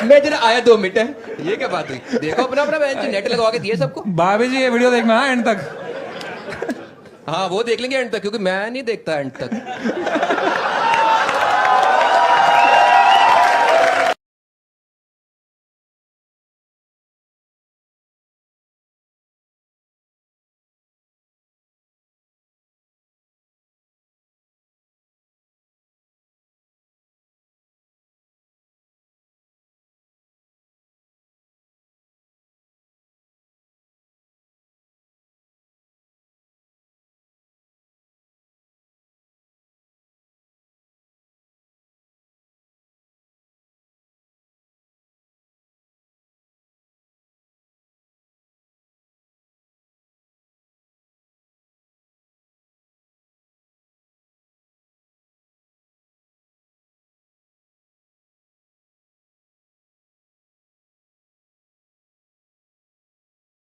मैं जरा आया 2 मिनट है, ये क्या बात हुई? देखो अपना अपना बेंच नेट लगवा के दिए सबको। भाभी जी ये वीडियो देखना है एंड तक। हाँ वो देख लेंगे एंड तक, क्योंकि मैं नहीं देखता एंड तक।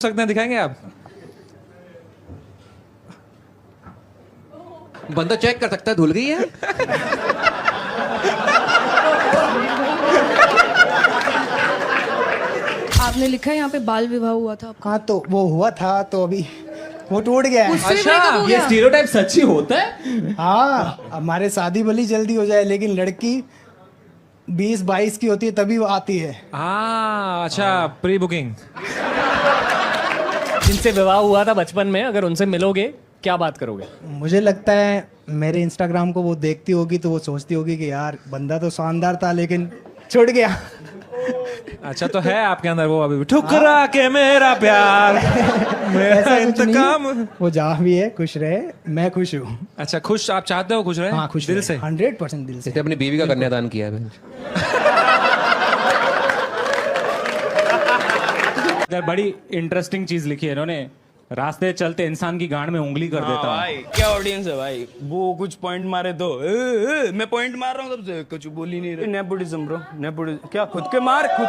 सकते हैं, दिखाएंगे आप? बंदा चेक कर सकता है, धुल गई है। आपने लिखा है यहाँ पे बाल विवाह हुआ था। हाँ तो वो हुआ था तो अभी वो टूट गया है। उससे breakup हो ये गया? स्टीरियोटाइप सच्ची होता है? हाँ हमारे शादी भली जल्दी हो जाए लेकिन लड़की 20-22 की होती है तभी वो आती है। हाँ अच्छा, प्री बुकिंग। जिनसे विवाह हुआ था बचपन में, अगर उनसे मिलोगे क्या बात करोगे? मुझे लगता है मेरे इंस्टाग्राम को वो देखती होगी तो वो सोचती होगी कि यार बंदा तो शानदार था लेकिन छूट गया। अच्छा तो है आपके अंदर वो अभी भी, ठुकरा के मेरा प्यार मेरा ऐसा कुछ इंतकाम। नहीं, वो जहाँ भी है खुश रहे, मैं खुश हूँ। अच्छा खुश, आप चाहते हो खुश रहे? हाँ खुश दिल रहे, से। 100% दिल से। इसने अपनी बीवी का कन्यादान किया है। इधर बड़ी इंटरेस्टिंग चीज लिखी है इन्होंने, रास्ते चलते इंसान की गांड में उंगली कर देता हूँ। भाई क्या ऑडियंस है भाई, वो कुछ पॉइंट मारे तो मैं पॉइंट मार रहा हूँ तब से कुछ बोल ही नहीं रहे। नेपोटिज्म ब्रो, नेपोटिज्म क्या खुद के मार खुद।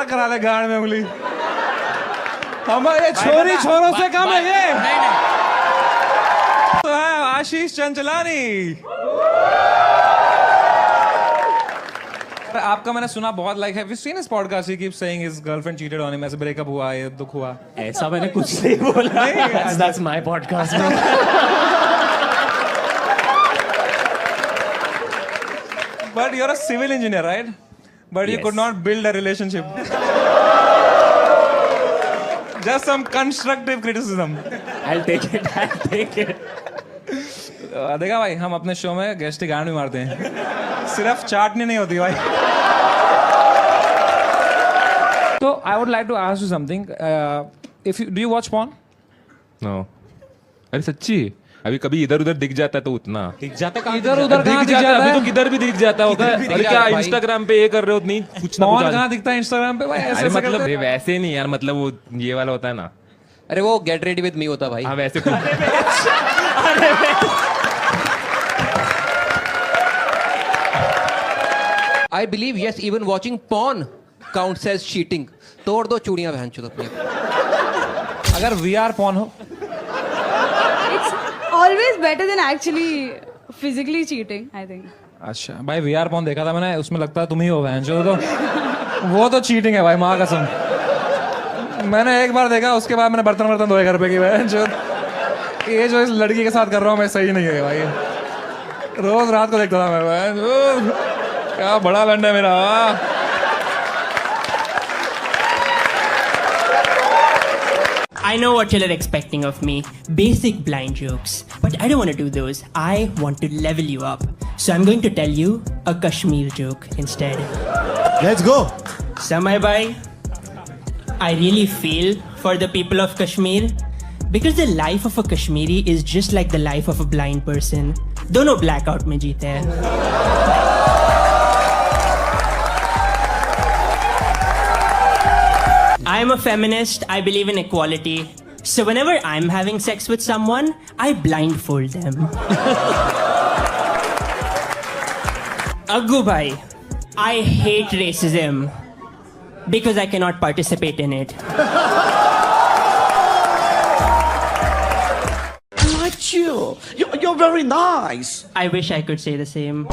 करा ले गांड में उंगली। हमारे छोरी छोरों से कम है ये। तो है आशीष चंचलानी। आपका मैंने सुना बहुत लाइक है। Have you seen his podcast? He keeps saying his girlfriend cheated on him, ऐसे ब्रेकअप हुआ, ये दुख हुआ। ऐसा मैंने कुछ नहीं बोला। That's my podcast. But you're a civil engineer, right? But you Yes. could not build a relationship. Just some constructive criticism. I'll take it. I'll take it. देखा भाई, हम अपने शो में गेस्ट गांड भी मारते हैं, सिर्फ चाटनी नहीं होती भाई। तो I would like to ask you something. If you do you watch porn? No अरे सच्ची, अभी कभी इधर उधर दिख जाता है तो उतना दिख जाता कहाँ? इधर उधर कहाँ दिख जाता अभी है? तो किधर भी दिख जाता होता है। अरे क्या भाई। इंस्टाग्राम पे ये कर रहे हो, नहीं कुछ ना porn कुछ कहाँ दिखता है इंस्टाग्राम पे भाई? ऐसे अरे ऐसे मतलब करते हैं। वैसे नहीं यार, मतलब वो ये वाला होता है ना। अरे वो गेट रेडी विद मी होता भाई। हाँ वैसे कुछ I believe yes even watching porn counts as cheating. तोड़ दो चूड़ियां बहन चुद अपनी। अगर VR porn हो, It's always better than actually physically cheating, I think. अच्छा भाई VR porn देखा था मैंने, उसमें लगता है तुम ही हो बहन चोद। तो वो तो चीटिंग है भाई, माँ कसम। मैंने एक बार देखा, उसके बाद मैंने बर्तन धोए घर पे की बहन चोद। ये जो इस लड़की के साथ कर रहा हूँ मैं सही नहीं है भाई। रोज रात को देखता था मैं बहन चोद। क्या बड़ा लंड है मेरा। I know what you're expecting of me. Basic blind jokes. But I don't want to do those. I want to level you up. So I'm going to tell you a Kashmir joke instead. Let's go. Samay bhai, I really feel for the people of Kashmir because the life of a Kashmiri is just like the life of a blind person. दोनों blackout में जीते हैं. I am a feminist. I believe in equality. So whenever I'm having sex with someone, I blindfold them. Aggu bhai, I hate racism because I cannot participate in it. Like you. You're very nice. I wish I could say the same.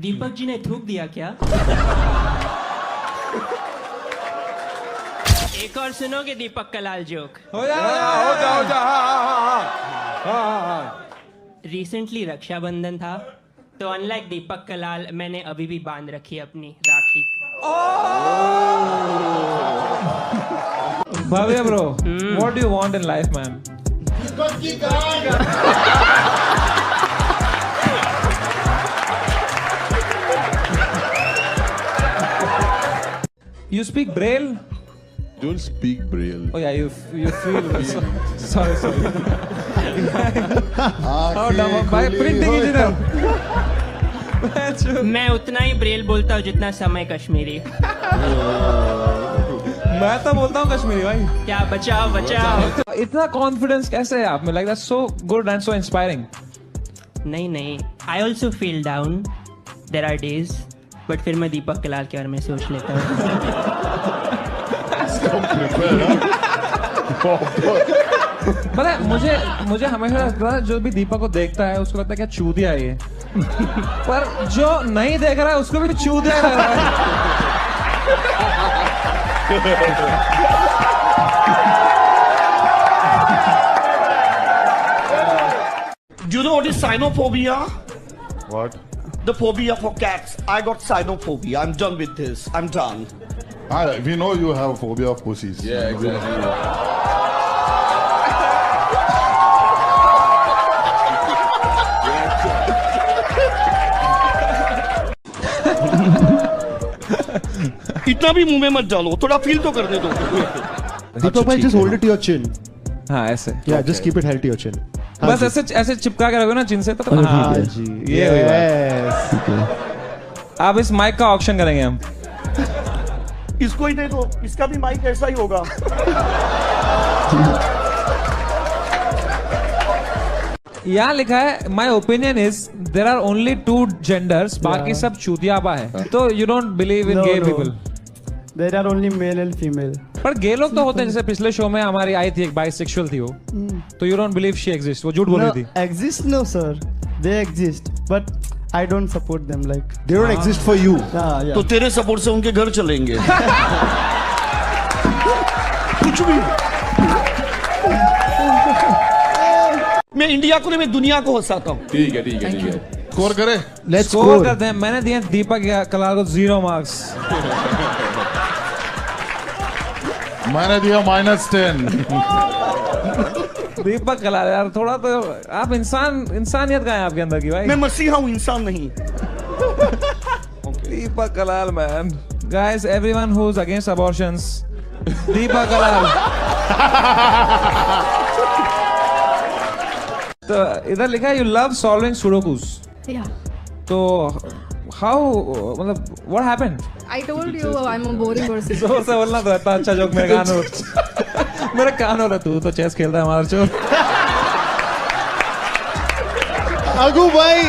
Deepak ji ने थूक दिया क्या? एक और सुनोगे दीपक Kalal joke? हो जा recently Rakshabandhan था तो अनलाइक दीपक कलाल मैंने अभी भी बांध रखी अपनी राखी. भव्य bro, what do you want in life, man? You speak Braille? Don't speak Braille. Oh yeah, you feel. Sorry. How dumb. By printing engineer. मैं उतना ही ब्रेल बोलता हूँ जितना समय कश्मीरी. मैं तो बोलता हूँ कश्मीरी भाई. क्या बचाओ. इतना कॉन्फिडेंस कैसे है आप में? Like that's so good and so inspiring. नहीं. I also feel down. There are days. But फिर मैं दीपक कलाल के बारे में सोच लेता हूँ. पता है मुझे हमेशा लगता है जो भी दीपक को देखता है उसको लगता है क्या चूतिया है ये. पर जो नहीं देख रहा है उसको भी चूतिया लग रहा है. Do you know what is cynophobia? What? The phobia for cats. I got cynophobia. I'm done with this. I'm done. We know you have a phobia of pussies. Yeah, exactly. इतना भी मुंह में मत डालो, थोड़ा फील तो करने दो. Deepak bhai, just hold it to your chin. हाँ ऐसे. Yeah, just keep it held to your chin. बस ऐसे चिपका के रखो ना चिन से तो. हाँ जी. ये अब इस माइक का ऑक्शन करेंगे हम. इसको ही दे दो, इसका भी माइक ऐसा ही होगा. यहाँ लिखा है my opinion is there are only 2 genders, बाकी सब चूतियापा है. तो you don't believe in gay people? There are only male and female. पर गे लोग तो होते हैं. जैसे पिछले शो में हमारी आई थी एक बाइसेक्सुअल थी वो. तो you don't believe she exist? वो झूठ बोल रही थी. Exist? No, sir. They exist, but I don't support them. Like they don't exist for you. Yeah. तो तेरे सपोर्ट से उनके घर चलेंगे. कुछ भी. मैं इंडिया को नहीं, मैं दुनिया को हंसाता हूँ. ठीक है. स्कोर करे. लेट्स स्कोर करते हैं. मैंने दिए दीपक कलाल को 0 मार्क्स. मैंने दिया -10. दीपक कलाल यार थोड़ा तो आप इंसानियत का है आपके अंदर की भाई. मैं मसीहा हूँ, इंसान नहीं. Deepak Kalal man. Guys everyone who is against abortions, Deepak Kalal. तो इधर लिखा है you love solving sudokus. Yeah. तो हाउ मतलब what happened? I told you I'm a boring person. जोर से बोलना तो इतना अच्छा जोक मेरे कान हो. मेरे कान हो रहा. तू तो चेस खेलता है हमारा चोर. अगू भाई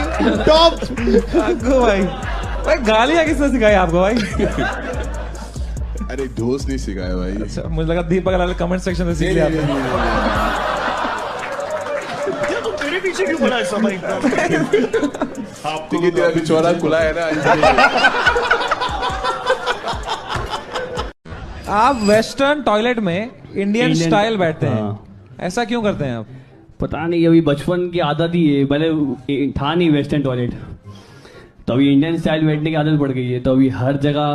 टॉप. अगू भाई गालियां किसने सिखाई आपको भाई? अरे दोस्त नहीं सिखाया भाई. अच्छा मुझे लगा दीपक कलाल कमेंट सेक्शन से सीख लिया आपने. तो तेरे पीछे क्यों पड़ा है सब भाई? आपको तेरा बिछोड़ा खुला है ना. आप वेस्टर्न टॉयलेट में इंडियन स्टाइल बैठते हैं. ऐसा क्यों करते हैं आप? पता नहीं, अभी बचपन की आदत ही है. पहले था नहीं वेस्टर्न टॉयलेट, तो अभी इंडियन स्टाइल बैठने की आदत पड़ गई है. तो अभी हर जगह,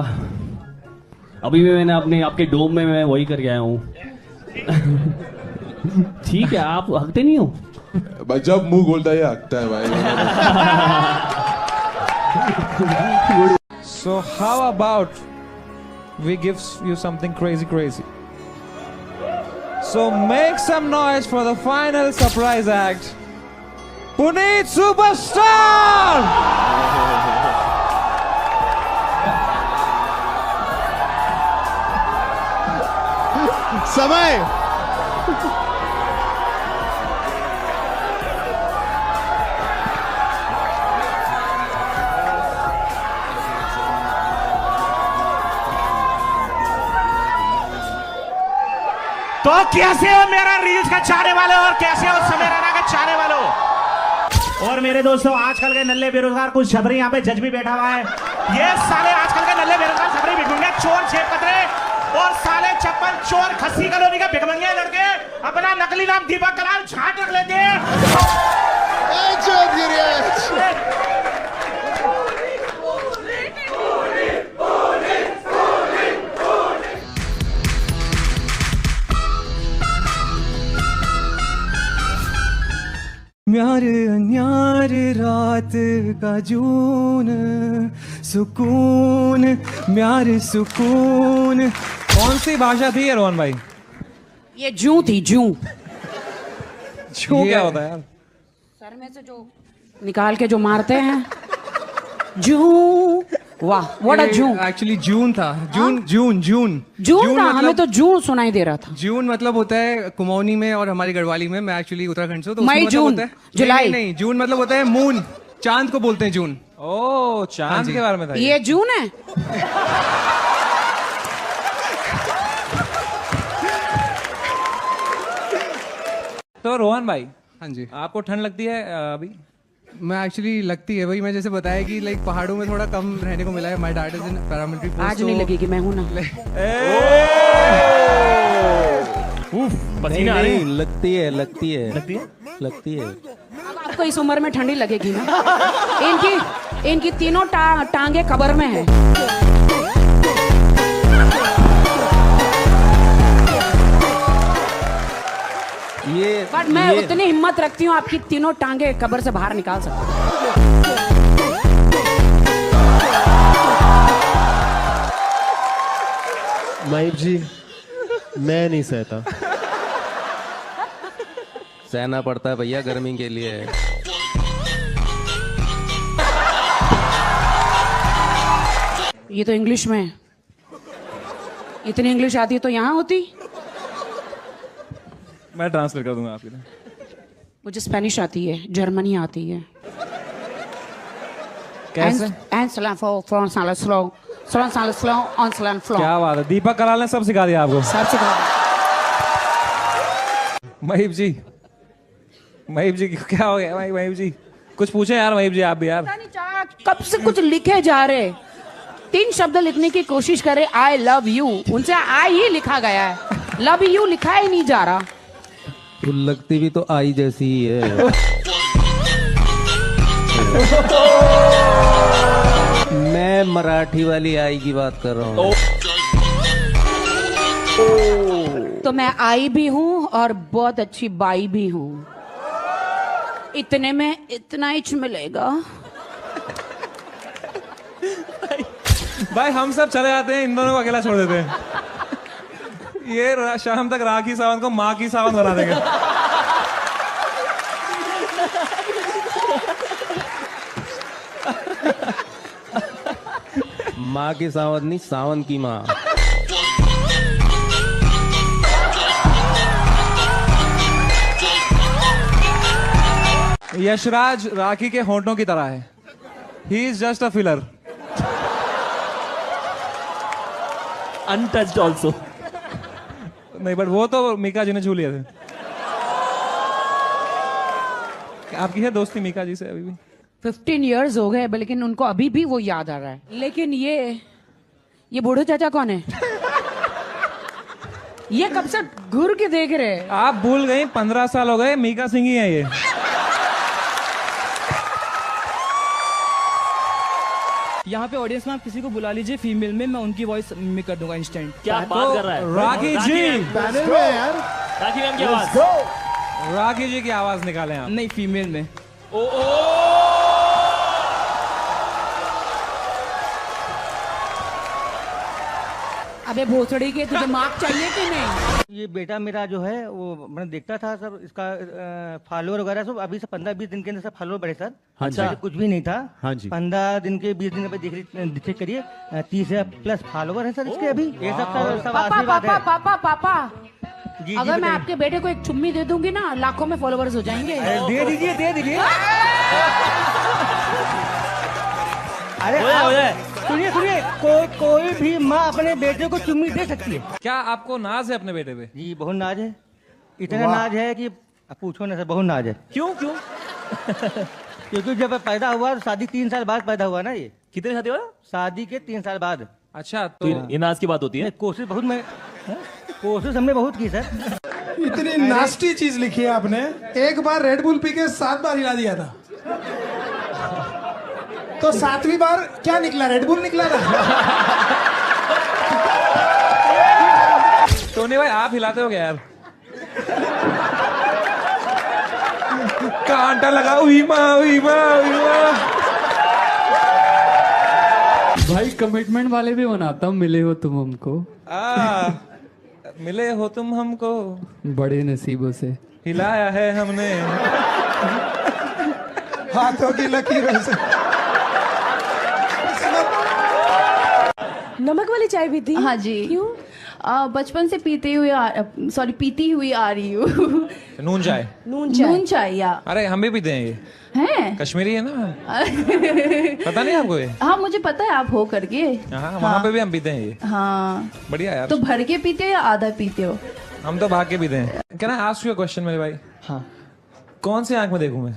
अभी भी मैंने अपने आपके डोम में मैं वही करके आया हूँ. ठीक है, आप हकते नहीं हो. भाई जब मुंह खोलता है हकता है भाई. So how about we give you something crazy? So make some noise for the final surprise act, Puneet Superstar! समय तो कैसे हो मेरा रील्स का चाहने वाले और कैसे हो समय रैना का चाहने वालों और मेरे दोस्तों, आजकल के नल्ले बेरोजगार कुछ छबरी यहाँ पे जज भी बैठा हुआ है. ये साले आजकल के नल्ले बेरोजगार छबरी भिखमंगे, चोर, जेब कतरे और साले चप्पल चोर, खस्सी कॉलोनी के भिखमंगे लड़के अपना नकली नाम दीपक कलाल झाट रख लेते हैं. म्यार अन्यार रात का जून सुकून म्यार सुकून. कौन सी भाषा थी ये रोहन भाई? ये जू थी, जू. जू क्या होता है यार? सर में से जो निकाल के जो मारते हैं, जू. वाह, व्हाट अ जू. एक्चुअली जून था. जून जून था. हमें तो जू सुनाई दे रहा था. जून मतलब होता है कुमाऊनी में और हमारी गढ़वाली में. मैं एक्चुअली उत्तराखंड से, तो मई, जून, जुलाई. नहीं, जून मतलब होता है मून, चांद को बोलते हैं जून. ओ, चांद के बारे में था ये जून है. तो रोहन भाई, हाँ जी, आपको ठंड लगती है अभी? मैं एक्चुअली लगती है भाई. मैं जैसे बताया कि लाइक पहाड़ों में थोड़ा कम रहने को मिला है. My dad is in paramilitary force. आज नहीं लगेगी, मैं हूं ना. पसीना आ रही है. लगती है. अब आपको इस उम्र में ठंडी लगेगी ना. इनकी तीनों टांगे कब्र में है. बट मैं उतनी हिम्मत रखती हूँ आपकी तीनों टांगे कब्र से बाहर निकाल सकती हूँ. महीप जी, मैं नहीं सहता. सहना पड़ता है भैया गर्मी के लिए. ये तो इंग्लिश में है. इतनी इंग्लिश आती है तो यहाँ होती. मैं ट्रांसलेट कर दूंगा आपके लिए. मुझे स्पेनिश आती है, जर्मनी आती है. कैसे? क्या बात है, दीपक कलाल ने सब सिखा दिया आपको. सब सिखा. महीप जी क्या हो गया? महीप जी कुछ पूछे यार. महीप जी आप भी यार. कब से कुछ लिखे जा रहे. 3 शब्द लिखने की कोशिश करे. आई लव यू, उनसे आई ही लिखा गया है. लव यू लिखा ही नहीं जा रहा. तो लगती भी तो आई जैसी ही है. मैं मराठी वाली आई की बात कर रहा हूँ. तो मैं आई भी हूँ और बहुत अच्छी बाई भी हूँ. इतने में इतना इंच मिलेगा. भाई हम सब चले जाते हैं, इन दोनों को अकेला छोड़ देते हैं. ये शाम तक राखी सावंत को माँ की सावंत बना देंगे. माँ की सावंत नहीं, सावंत की माँ. यशराज राखी के होंठों की तरह है. He is just a filler. Untouched also. नहीं, बट वो तो मीका जी ने छू लिए थे. आपकी है दोस्ती मीका जी से अभी भी? 15 years हो गए, लेकिन उनको अभी भी वो याद आ रहा है. लेकिन ये बूढ़े चाचा कौन है? ये कब से घूर के देख रहे हैं. आप भूल गई, 15 साल हो गए. मीका सिंह ही है ये. यहाँ पे ऑडियंस में आप किसी को बुला लीजिए फीमेल में, मैं उनकी वॉइस मिमिक कर दूंगा इंस्टेंट. क्या बात कर रहा है राखी जी? राखी मैम की आवाज. राखी जी की आवाज निकालें आप। नहीं, फीमेल में। अबे भोसड़ी के तुझे मार्क चाहिए कि नहीं? ये बेटा मेरा जो है वो मैंने देखता था सर, इसका फॉलोअर वगैरह सब अभी से 15-20 दिन के अंदर सब फॉलोअर बढ़े सर। हाँ जी। पहले कुछ भी नहीं था। हाँ जी। 15 दिन के 20 दिन पे चेक करिए 30+ फॉलोअर है सर इसके अभी। ये सब आशीर्वाद है। पापा जी, अगर मैं बताइए। आपके बेटे को एक चुम्मी दे दूंगी ना, लाखों में फॉलोवर्स हो जाएंगे। दे दीजिए दे दीजिए। अरे सुनिए सुनिए, कोई भी माँ अपने बेटे को चुम्मी दे सकती है। क्या आपको नाज है अपने बेटे पे? जी बहुत नाज है, इतना नाज है कि पूछो ना सर, बहुत नाज है। क्यों क्यों? क्योंकि जब पैदा हुआ तो शादी 3 साल बाद पैदा हुआ ना। ये कितने शादी हुआ? शादी के 3 साल बाद। अच्छा तो ये नाज की बात होती है। कोशिश हमने बहुत की सर। इतनी नास्टी चीज लिखी है आपने। एक बार रेड बुल पी के 7 बार हिला दिया था, तो 7वीं बार क्या निकला? रेड बुल निकला था। टोनी भाई आप हिलाते हो क्या यार? कांटा लगा हुई माँ। भाई कमिटमेंट वाले भी बनाता हूँ, मिले हो तुम हमको। मिले हो तुम हमको बड़े नसीबों से, हिलाया है हमने हाथों की लकीरों से। नमक वाली चाय भी थी? हाँ जी। क्यों? बचपन से पीती हुई आ रही हूँ। नून चाय। नून चाय या अरे हम भी पीते हैं, ये हैं? कश्मीरी है ना। पता नहीं आपको ये? हाँ मुझे पता है आप हो करके। हाँ वहाँ पे भी हम पीते हैं ये। हाँ बढ़िया यार। तो भर के पीते हो या आधा पीते हो? हम तो भाग के पीते हैं। Can I ask you a question मेरे भाई? हाँ। कौन सी आंख में देखूं मैं?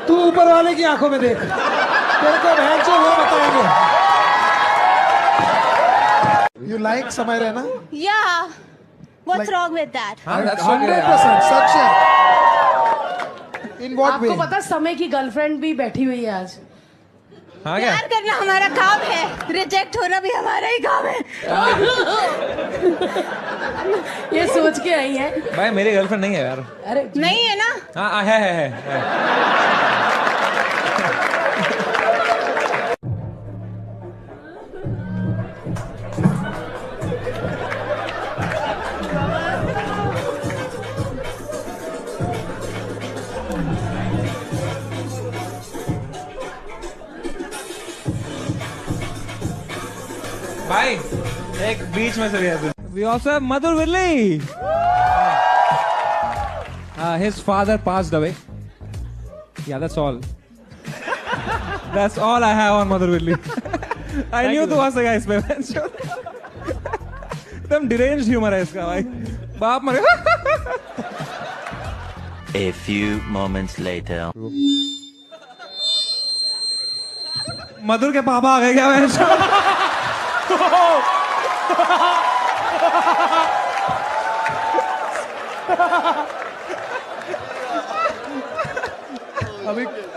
तू ऊपर वाले की आंखों में देख, तेरे को बहन जो वो बताएंगे। You like समय रहना? Yeah. What's wrong with that? 100% सच है। In what way? आपको पता समय की गर्लफ्रेंड भी बैठी हुई है आज। हाँ क्या? प्यार करना हमारा काम है, रिजेक्ट होना भी हमारा ही काम है। ये सोच के आई है। भाई मेरी गर्लफ्रेंड नहीं है यार। अरे नहीं है ना? हाँ है। भाई एक बीच में से we also have Madhur Virli. His father passed away. Yeah, that's all. That's all I have on Madhur Virli. I knew to was the guys पे एकदम deranged humor है इसका भाई। बाप मरे। A few moments later. मधुर के पापा आ गए क्या?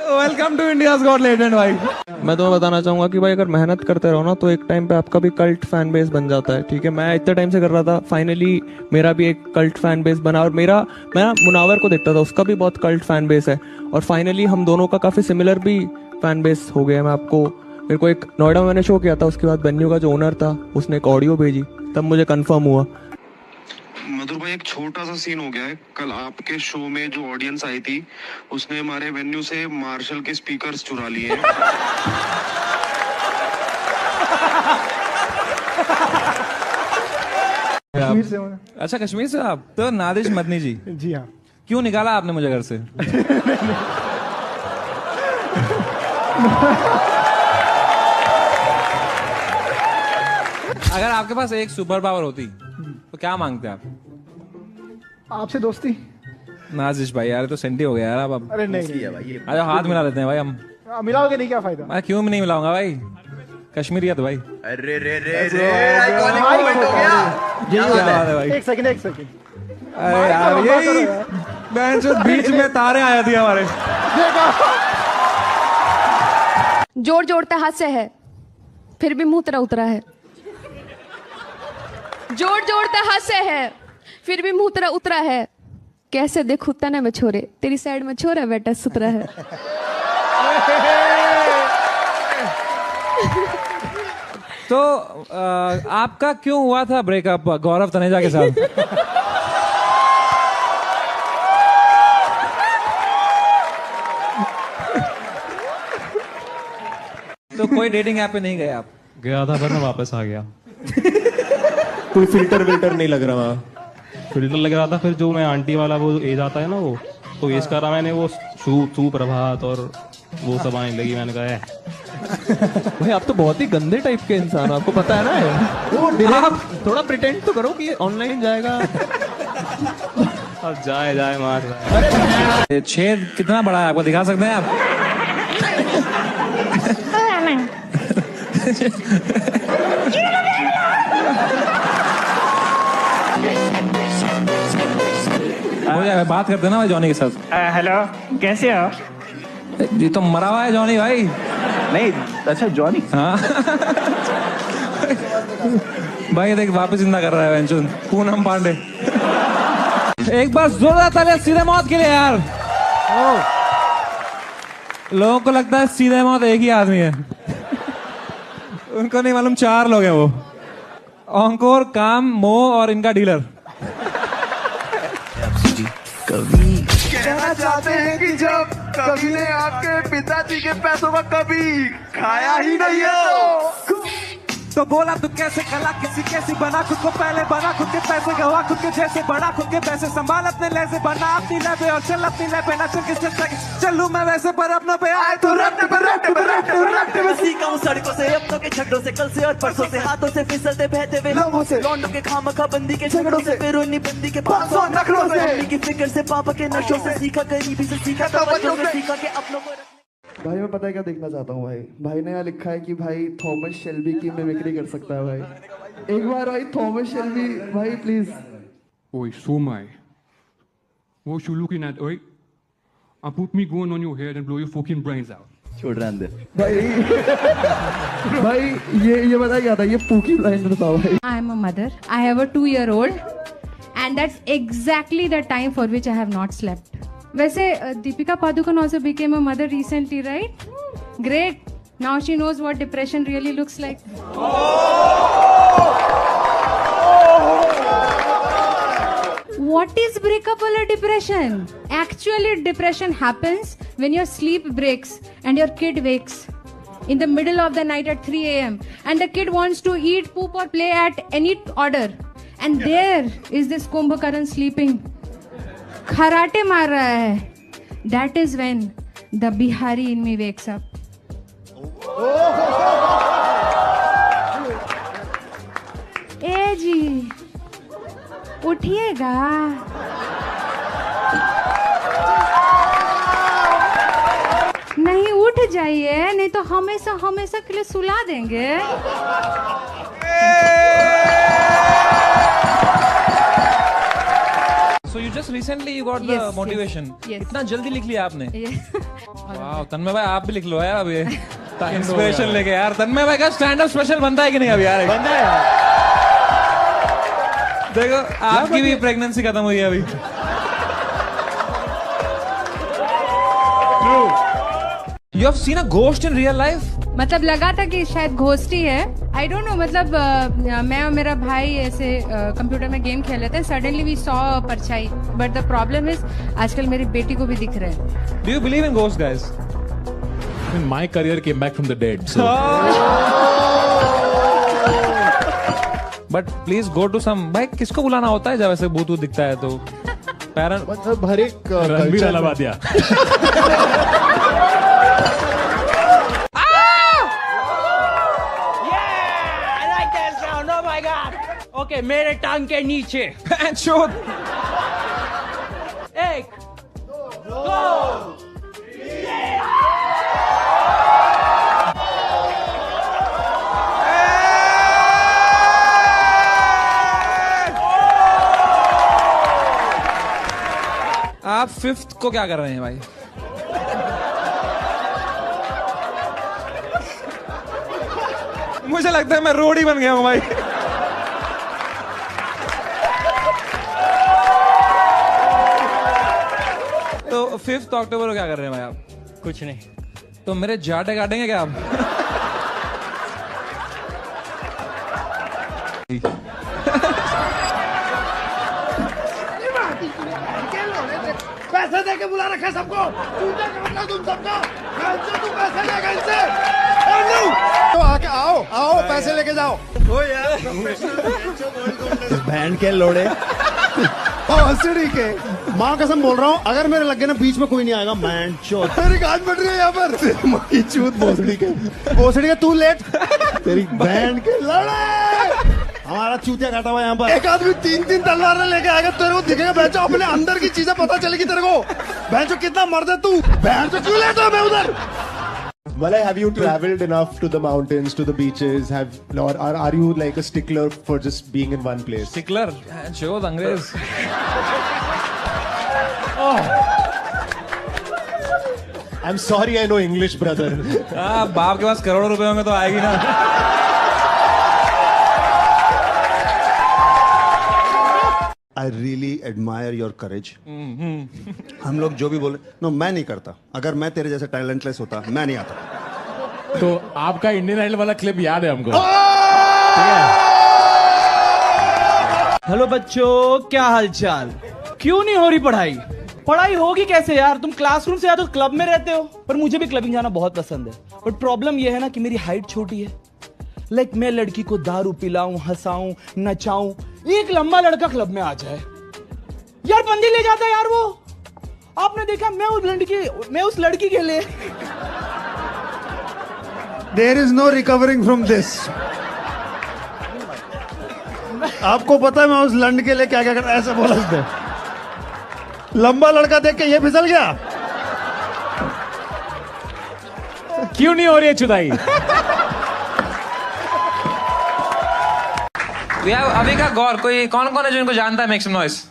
Welcome to India's got legend भाई। मैं तुम्हें बताना चाहूंगा कि भाई अगर मेहनत करते रहो ना तो एक टाइम पे आपका भी कल्ट फैन बेस बन जाता है। ठीक है, मैं इतने टाइम से कर रहा था, फाइनली मेरा भी एक कल्ट फैन बेस बना। और मैं मुनावर को देखता था, उसका भी बहुत कल्ट फैन बेस है। और फाइनली हम दोनों का काफी सिमिलर भी फैन बेस हो गया। मेरे को एक नोएडा में मैंने शो किया था, उसके बाद वेन्यू का जो ओनर था उसने एक ऑडियो भेजी, तब मुझे कंफर्म हुआ। मधुर भाई एक छोटा सा सीन हो गया है। कल आपके शो में जो ऑडियंस आई थी उसने हमारे वेन्यू से मार्शल के स्पीकर्स चुरा लिए हैं। कश्मीर से। अच्छा कश्मीर से आप? तो नादिश मदनी जी। जी हाँ। क्यों निकाला आपने मुझे घर से? अगर आपके पास एक सुपर पावर होती तो क्या मांगते आप? आपसे दोस्ती। नाजिश भाई यार तो सेंटी हो गया यार अब। अरे नहीं अरे हाथ मिला लेते हैं भाई हम। मिलाओगे नहीं, क्या फायदा? मैं क्यों नहीं मिलाऊंगा भाई, कश्मीरियत भाई। अरे रे भाई। एक सेकंड। अरे यार यही बहन जो बीच में तारे आया थी हमारे। जोड़ जोड़ते हाथ से है, फिर भी मुंह तेरा उतरा है। जोड़ जोड़ता हंसे है, फिर भी मुंह तेरा उतरा है। कैसे देखूं तने में छोरे, तेरी साइड में छोरा बेटा सुतरा है। तो आपका क्यों हुआ था ब्रेकअप गौरव तनेजा के साथ? तो कोई डेटिंग ऐप पे नहीं गए आप? गया था पर मैं वापस आ गया। कोई फिल्टर विल्टर नहीं लग रहा वहाँ? फिल्टर लग रहा था, फिर जो मैं आंटी वाला वो एज आता है ना वो, तो एज करा मैंने, वो सुप्रभात और वो सब आने लगी। मैंने कहा भाई आप तो बहुत ही गंदे टाइप के इंसान हो, आपको पता है ना है? वो आप थोड़ा प्रिटेंड तो करो कि ऑनलाइन जाएगा। अब जाए मार। छेद कितना बड़ा है आपको दिखा सकते हैं आप? बात करते ना भाई जॉनी के साथ। हेलो, कैसे हो? जी तो मरा हुआ है जॉनी भाई। नहीं, अच्छा जॉनी। हाँ भाई देख वापस जिंदा कर रहा है वेंचुन पूनम पांडे। एक बार जोरदार तालियां सीधे मौत के लिए यार। लोगों को लगता है सीधे मौत एक ही आदमी है, उनको नहीं मालूम 4 लोग हैं वो। ऑंकोर, काम, मो और इनका डीलर। कभी कहना चाहते हैं कि जब कभी ने आपके पिताजी के पैसों का कभी खाया ही नहीं है तो बोला तू कैसे कला किसी कैसी बना खुद को, पहले बना खुद के पैसे गवा खुद के जैसे, बड़ा खुद के पैसे संभाल अपने लहजे, बना अपनी लहजे और चल अपनी लह पे, ना चल किससे तक चलूं मैं वैसे पर अपनों पे आए तो रट्टे मैं सीखा हूँ सड़कों से, अपनों के झगड़ों से, कल से और परसों से, हाथों से फिसलते बहते हुए लोगों से, लौंडों के खामखा बंदी के झगड़ों से, बेरोनी बंदी के 500 नखरों से, मम्मी की फिक्र से, पापा के नशों से, सीखा गरीबी से, सीखा तवज्जो से, सीखा के अपनों को। भाई मैं पता है क्या देखना चाहता हूँ भाई ने यहाँ लिखा है कि भाई थॉमस शेल्बी की मिमिक्री कर सकता है भाई। एक बार भाई थॉमस शेल्बी भाई please. Oi, so my. What you looking at, oi? I put me gun on your head and blow your fucking brains out. छोड़ रहे अंदर भाई ये बताया क्या था, ये पूकी ब्लाइंडर था भाई। I am a mother. I have a 2-year-old and that's exactly the time for which I have not slept. वैसे Deepika Padukone also became a mother recently, right? Great. Now she knows what depression really looks like. What is breakup or depression? Actually, depression happens when your sleep breaks and your kid wakes in the middle of the night at 3 a.m. and the kid wants to eat, poop or play at any order. And there is this Kumbhakaran sleeping. खराटे मार रहा है. That is when the Bihari in me wakes up. ए जी उठिएगा. नहीं उठ जाइए, नहीं तो हमेशा हमेशा के लिए सुला देंगे. So you just recently you got the motivation. Yes. इतना जल्दी लिख लिया आपने? वाह तन्मय भाई आप भी लिख लो यार अभी इंस्पिरेशन लेके यार. तन्मय भाई का स्टैंड अप स्पेशल बनता है कि नहीं अभी यार? बनता है यार. देखो आपकी भी प्रेगनेंसी खत्म हुई है अभी. You have seen a ghost in real life? मतलब लगा था कि शायद घोस्ट ही है. I don't know. मतलब मैं और मेरा भाई ऐसे कंप्यूटर में गेम खेल रहे थे. सडनली वी सॉ परछाई. बट द प्रॉब्लम इज आजकल मेरी बेटी को भी दिख रहा है. Do you believe in ghosts, guys? My career came back from the dead. So. But please go to some. भाई किसको बुलाना होता है जब ऐसे भूत वूत दिखता है तो? पैरेंट मतलब हर एक रणबीर अलाहाबादिया. ओके मेरे टांग के नीचे. एक दो आप 5th को क्या कर रहे हैं भाई? मुझे लगता है मैं रोड ही बन गया हूँ भाई. 5 अक्टूबर को क्या कर रहे हैं भाई आप? कुछ नहीं। तो मेरे जाटे काटेंगे क्या आप? पैसे दे के बुला रखा सबको, तुम सबका तू पैसे लेगा इनसे। तो आके आओ पैसे लेके जाओ। ओ यार बैंड के लोड़े हंसड़ी के माँ कसम बोल रहा हूँ, अगर मेरे लग गए ना बीच में कोई नहीं आएगा। मैं चोट मेरी गाज बढ़ रही है यहाँ पर। मक्की चूत भोसड़ी के तू लेट तेरी बैंड के लड़े। हमारा चूतिया काटा हुआ यहाँ पर। एक आदमी 3 तलवार लेके आएगा, तेरे को दिखेगा बहनचो अपने अंदर की चीजें पता चलेगी तेरे को। बहनचो कितना मर्द है तू, बहनचो क्यों लेता है मैं उधर। Well, have you traveled enough to the mountains, to the beaches? Or are you like a stickler for just being in one place? Stickler? जो अंग्रेज। I'm sorry, I know English, brother. बाप के पास करोड़ों रुपए होंगे तो आएगी ना। I really admire your courage. हम लोग जो भी बोले, नो मैं नहीं करता। अगर मैं तेरे जैसे टैलेंटलेस होता, मैं नहीं आता। तो आपका इंडियन आइडल वाला क्लिप याद है हमको? हेलो बच्चों, क्या हालचाल? क्यों नहीं हो रही पढ़ाई? पढ़ाई होगी कैसे यार? तुम क्लासरूम से या तो क्लब में रहते हो, पर मुझे भी क्लबिंग जाना बहुत पसंद है। बट प्रॉब्लम यह है ना कि मेरी हाइट छोटी है। लाइक मैं लड़की को दारू पिलाऊं, हंसाऊं, नचाऊं, एक लंबा लड़का क्लब में आ जाए यार, बंदी ले जाता है यार वो। आपने देखा मैं उस लड़की के लिए। There is no recovering from this. आपको पता है मैं उस लंड के लिए क्या क्या करता, ऐसे बोला उसने। लंबा लड़का देख के ये फिसल गया। क्यों नहीं हो रही है चुदाई? अभी का गौर, कोई कौन कौन है जो इनको जानता है? Make some noise.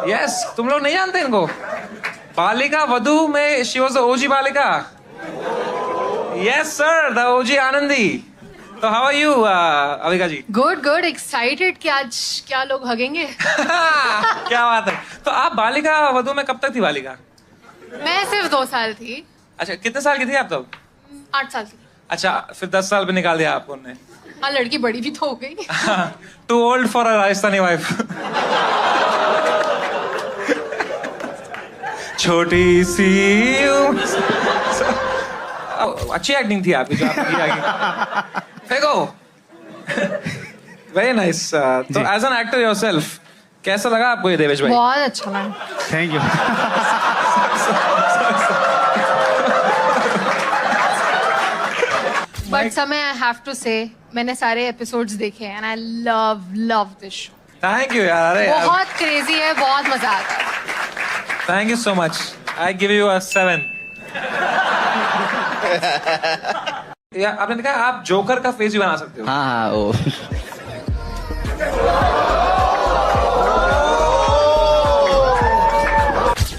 यस, तुम लोग नहीं जानते इनको? बालिका वधू में she was the OG Balika. Yes sir, the OG Anandi. तो how are you Avika ji? Good excited कि आज क्या लोग हगेंगे। क्या बात है। तो आप बालिका वधू में कब तक थी बालिका? मैं सिर्फ 2 साल थी। अच्छा, कितने साल की थी आप तब? 8 साल थी। अच्छा, फिर 10 साल पे निकाल दिया आपको उन्होंने। हाँ, लड़की बड़ी भी तो हो गई। Too old for a Rajasthani wife. छोटी सी अच्छी एक्टिंग थी आपकी जो आपकी आगे। फेंको। Very nice. तो एज एन एक्टर योरसेल्फ कैसा लगा आपको ये देवेश भाई? बहुत अच्छा लगा। Thank you. बट समय आई हैव टू से मैंने सारे एपिसोड्स देखे and I love this show. Thank you यार। अरे बहुत क्रेजी है, बहुत मजा आता है। Thank you so much. I give you अ 7। या आपने देखा आप जोकर का फेस भी बना सकते हो। हाँ वो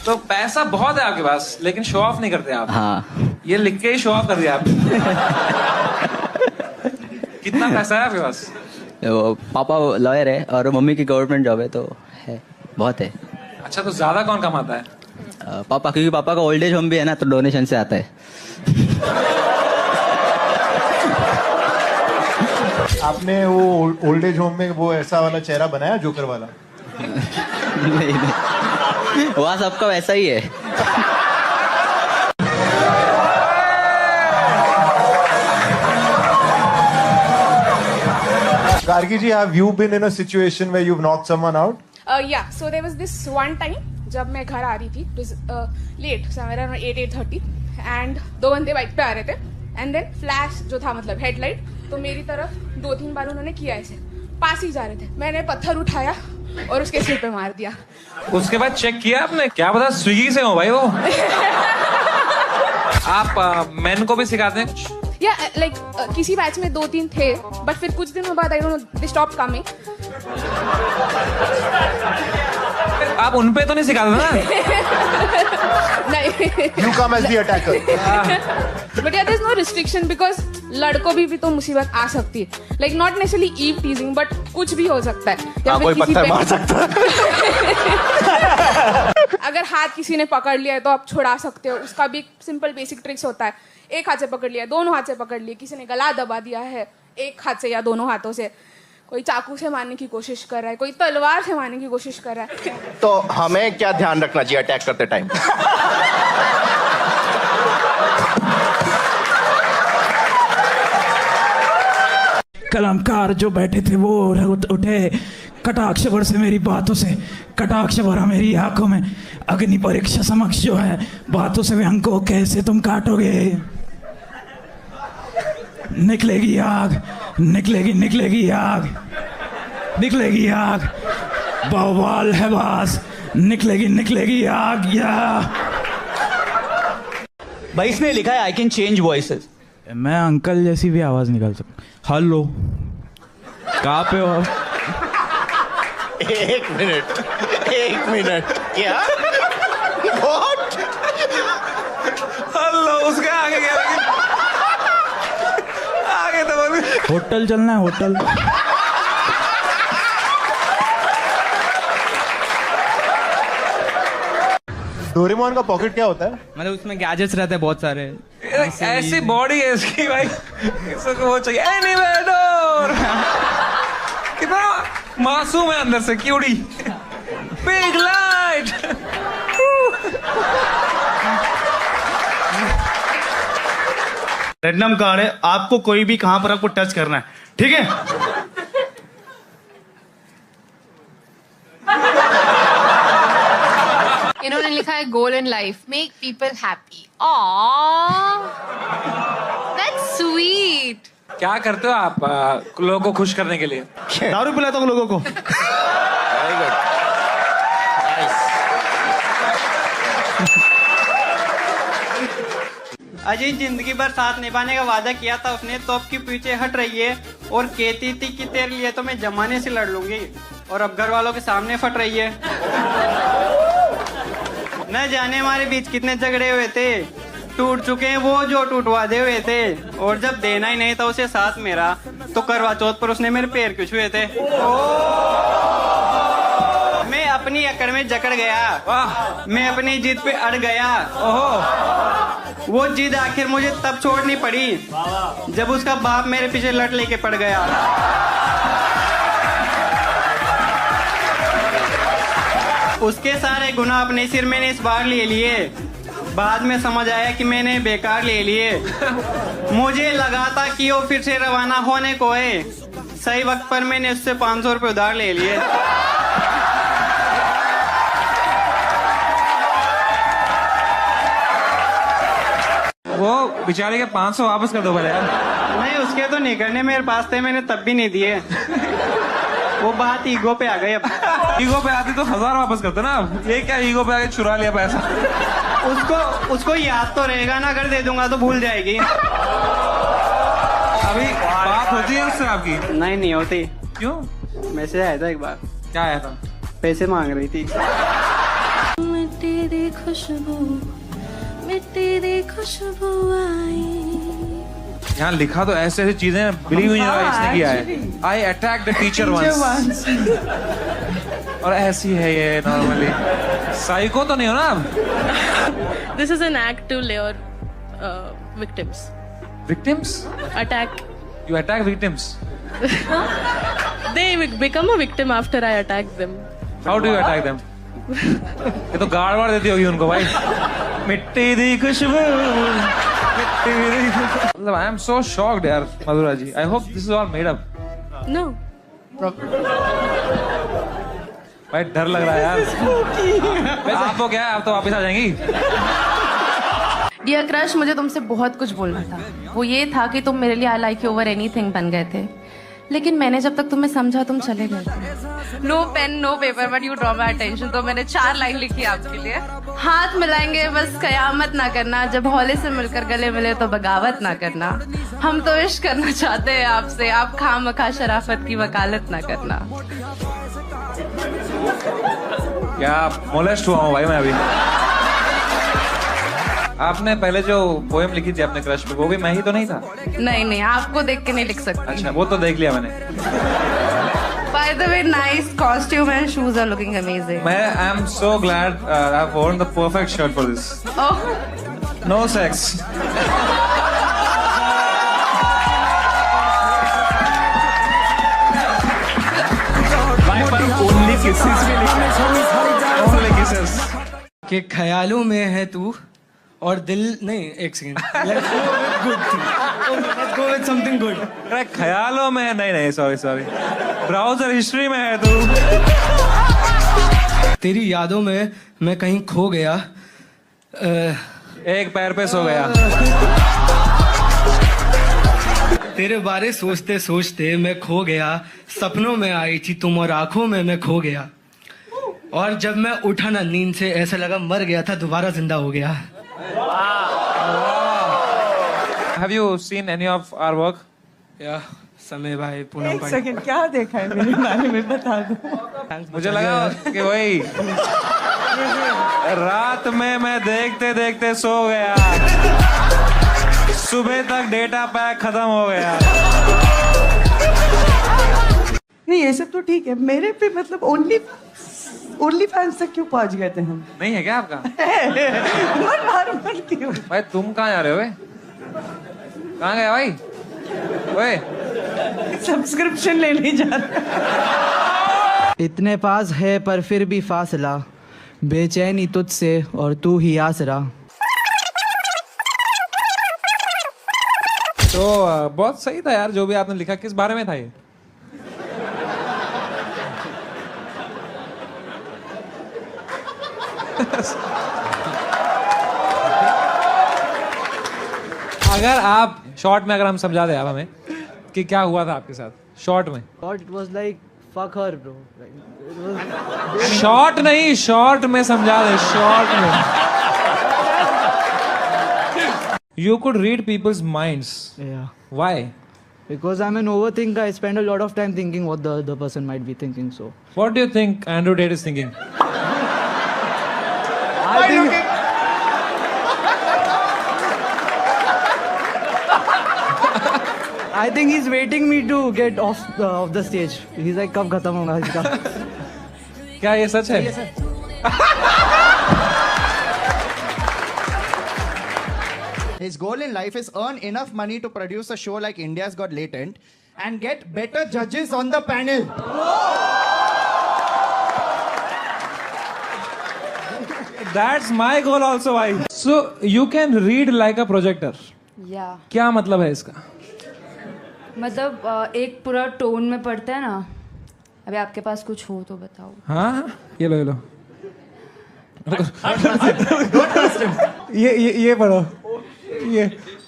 तो पैसा बहुत है आपके पास, लेकिन शो ऑफ नहीं करते आप। हाँ, ये लिख के ही शो ऑफ कर दिया आपने। कितना पैसा है आपके पास? वो पापा लॉयर है और मम्मी की गवर्नमेंट जॉब है, तो है बहुत है। अच्छा, तो ज्यादा कौन कमाता है? पापा, क्योंकि पापा का ओल्ड एज होम भी है ना, तो डोनेशन से आता है। आपने वो ओल्ड एज होम में वो ऐसा वाला चेहरा बनाया जोकर वाला? नहीं, वहाँ सबका वैसा ही है। Gargi ji, have you been in a situation where you've knocked someone out? Yeah, so there was this one time जब मैं घर आ रही थी, it was late, somewhere around 8:30, and 2 बंदे बाइक पे आ रहे थे, and then फ्लैश जो था मतलब हेडलाइट, तो मेरी तरफ 2-3 बार उन्होंने किया ऐसे, पास ही जा रहे थे, मैंने पत्थर उठाया और उसके सिर पे मार दिया। उसके बाद चेक किया आपने? क्या पता स्विगी से हो भाई वो। आप मेन को भी सिखाते हैं कुछ? या लाइक किसी बैच में 2-3 थे, बट फिर कुछ दिनों बाद I don't know they stopped coming. आप उन पे तो नहीं सिखाते ना? नहीं। You come as the attacker. But yeah, there's no restriction because लड़कों भी तो मुसीबत आ सकती है। Like not necessarily eve teasing, but कुछ भी हो सकता है। कोई पत्थर मार सकता है। अगर हाथ किसी ने पकड़ लिया है तो आप छुड़ा सकते हो, उसका भी सिंपल बेसिक ट्रिक्स होता है। एक हाथ से पकड़ लिया, दोनों हाथ से पकड़ लिया, किसी ने गला दबा दिया है एक हाथ से या दोनों हाथों से, कोई चाकू से मारने की कोशिश कर रहा है, कोई तलवार से मारने की कोशिश कर रहा है। तो हमें क्या ध्यान रखना चाहिए अटैक करते टाइम? कलाकार जो बैठे थे वो उठे, कटाक्ष से मेरी बातों से कटाक्ष भरा मेरी आंखों में, अग्नि परीक्षा समक्ष जो है बातों से व्यंग को कैसे तुम काटोगे। निकलेगी आग, निकलेगी आग, निकलेगी आग, बवाल है बास, निकलेगी आग। या भाई इसने लिखा है आई कैन चेंज वॉइसेस, मैं अंकल जैसी भी आवाज निकाल सकता। हेलो, कहाँ पे हो? एक मिनट, क्या? What? हेलो, उसके आगे गया, आगे तो बोल। होटल चलना है, होटल। डोरेमोन का पॉकेट क्या होता है? मतलब उसमें गैजेट्स रहते हैं बहुत सारे। ऐसी बॉडी है इसकी भाई, इसको वो चाहिए एनीवेयर। कितना मासूम है अंदर से, cutie, big light. Random card है, आपको कोई भी कहां पर आपको टच करना है, ठीक है? इन्होंने लिखा है goal in life, make people happy. That's sweet. क्या करते हो आप लोगों को खुश करने के लिए? दारू पिलाता हूँ लोगों को। अजय जिंदगी भर साथ निभाने का वादा किया था उसने, तो अब की पीछे हट रही है और कहती थी कि तेरे लिए तो मैं जमाने से लड़ लूंगी, और अब घर वालों के सामने फट रही है। न जाने हमारे बीच कितने झगड़े हुए थे, टूट चुके हैं वो जो टूटवा दे हुए थे, और जब देना ही नहीं था उसे साथ मेरा, तो करवा चौथ पर उसने मेरे पैर क्यों छुए थे। मैं अपनी अकड़ में जकड़ गया, मैं अपनी जिद पे अड़ गया। ओहो, वो जिद आखिर मुझे तब छोड़नी पड़ी जब उसका बाप मेरे पीछे लट लेके पड़ गया। उसके सारे गुनाह अपने सिर मैंने इस बार ले लिए, बाद में समझ आया कि मैंने बेकार ले लिए। मुझे लगा था कि वो फिर से रवाना होने को है, सही वक्त पर मैंने उससे 500 रुपये उधार ले लिए। वो बेचारे के 500 वापस कर दो पहले यार। नहीं, उसके तो नहीं करने मेरे पास थे, मैंने तब भी नहीं दिए। वो बात ईगो पे आ गई। अब ईगो पे आती तो 1000 वापस करते ना, ये क्या ईगो पे आके चुरा लिया पैसा। उसको याद तो रहेगा ना, अगर दे दूंगा तो भूल जाएगी। अभी बात होती है उससे आपकी? नहीं होती। क्यों? मैसेज आया था एक बार। क्या आया था? पैसे मांग रही थी। तेरी खुशबू, तेरी खुशबू आई। यहाँ लिखा तो ऐसे ऐसी चीजें बिलीव नहीं हो रहा इसने किया है। I attack the teacher once. और ऐसी है ये नॉर्मली। साइको तो नहीं हो ना आप? This is an act to lure victims. Victims? Attack. You attack victims? They become a victim after I attack them. How do you attack them? ये तो गाड़ वाड़ देती होगी उनको भाई। मिट्टी दी खुशबू, मिट्टी दी खुशबू। I am so shocked यार मधुरा जी। I hope this is all made up. No. भाई डर लग रहा है यार। आप तो क्या है, आप तो वापस आ जाएंगी। डियर क्रश, मुझे तुमसे बहुत कुछ बोलना था। वो ये था कि तुम मेरे लिए I like you over anything बन गए थे, लेकिन मैंने जब तक तुम्हें समझा तुम चले गए थे। No pen no paper but you draw my attention. तो मैंने 4 लाइन लिखी आपके लिए। हाथ मिलाएंगे बस कयामत ना करना, जब हौले से मिलकर गले मिले तो बगावत ना करना। हम तो इश्क करना चाहते हैं आपसे, आप खामखा शराफत की वकालत ना करना। क्या मोलेस्ट हुआ हूँ भाई मैं अभी? आपने पहले जो पोएम लिखी थी अपने क्रश पे, वो भी मैं ही तो नहीं था? नहीं, आपको देख के नहीं लिख सकती। अच्छा, वो तो देख लिया मैंने। By By the way, nice costume and shoes are looking amazing. I am so glad I've worn the perfect shirt for this. Oh. No sex. Only kisses में Only kisses. कि ख्यालों में है तू और दिल नहीं एक second let's go with something good अरे ख्यालों में है नहीं सॉरी ब्राउजर हिस्ट्री में है तू तेरी यादों में मैं कहीं खो गया एक पैर पे सो गया तेरे बारे सोचते सोचते मैं खो गया सपनों में आई थी तुम और आंखों में मैं खो गया और जब मैं उठा ना नींद से ऐसा लगा मर गया था दोबारा जिंदा हो गया Have you seen any of our work? Yeah, समय भाई पूनम एक भाई सेकंड क्या देखा है मेरे बारे में बता दो मुझे लगा कि वही रात में मैं देखते देखते सो गया सुबह तक डेटा पैक खत्म हो गया नहीं ये सब तो ठीक है मेरे पे मतलब ओनली फैंस तक क्यों पहुंच गए थे हम नहीं है क्या आपका नॉर्मल क्यों भाई तुम कहाँ जा रहे हो बे कहाँ गया भाई ओए सब्सक्रिप्शन लेने जा रहा इतने पास है पर फिर भी फासला बेचैनी तुझसे और तू ही आसरा तो बहुत सही था यार जो भी आपने लिखा किस बारे में था ये अगर आप शॉर्ट में अगर हम समझा दें आप हमें कि क्या हुआ था आपके साथ शॉर्ट में It was like fuck her bro. Short नहीं शॉर्ट में समझा दे शॉर्ट में You could read people's minds. Yeah. Why? Because I'm an overthinker. I spend a lot of time thinking what the other person might be thinking. So. What do you think Andrew Tate is thinking? I think he's waiting me to get off the stage. He's like, कब खत्म होगा इसका? क्या ये सच है? His goal in life is earn enough money to produce a show like India's Got Latent and get better judges on the panel. That's my goal also, भाई. So you can read like a projector. या क्या मतलब है इसका? मतलब एक पूरा tone में पढ़ता है ना अभी आपके पास कुछ हो तो बताओ हाँ ये लो ये पढ़ो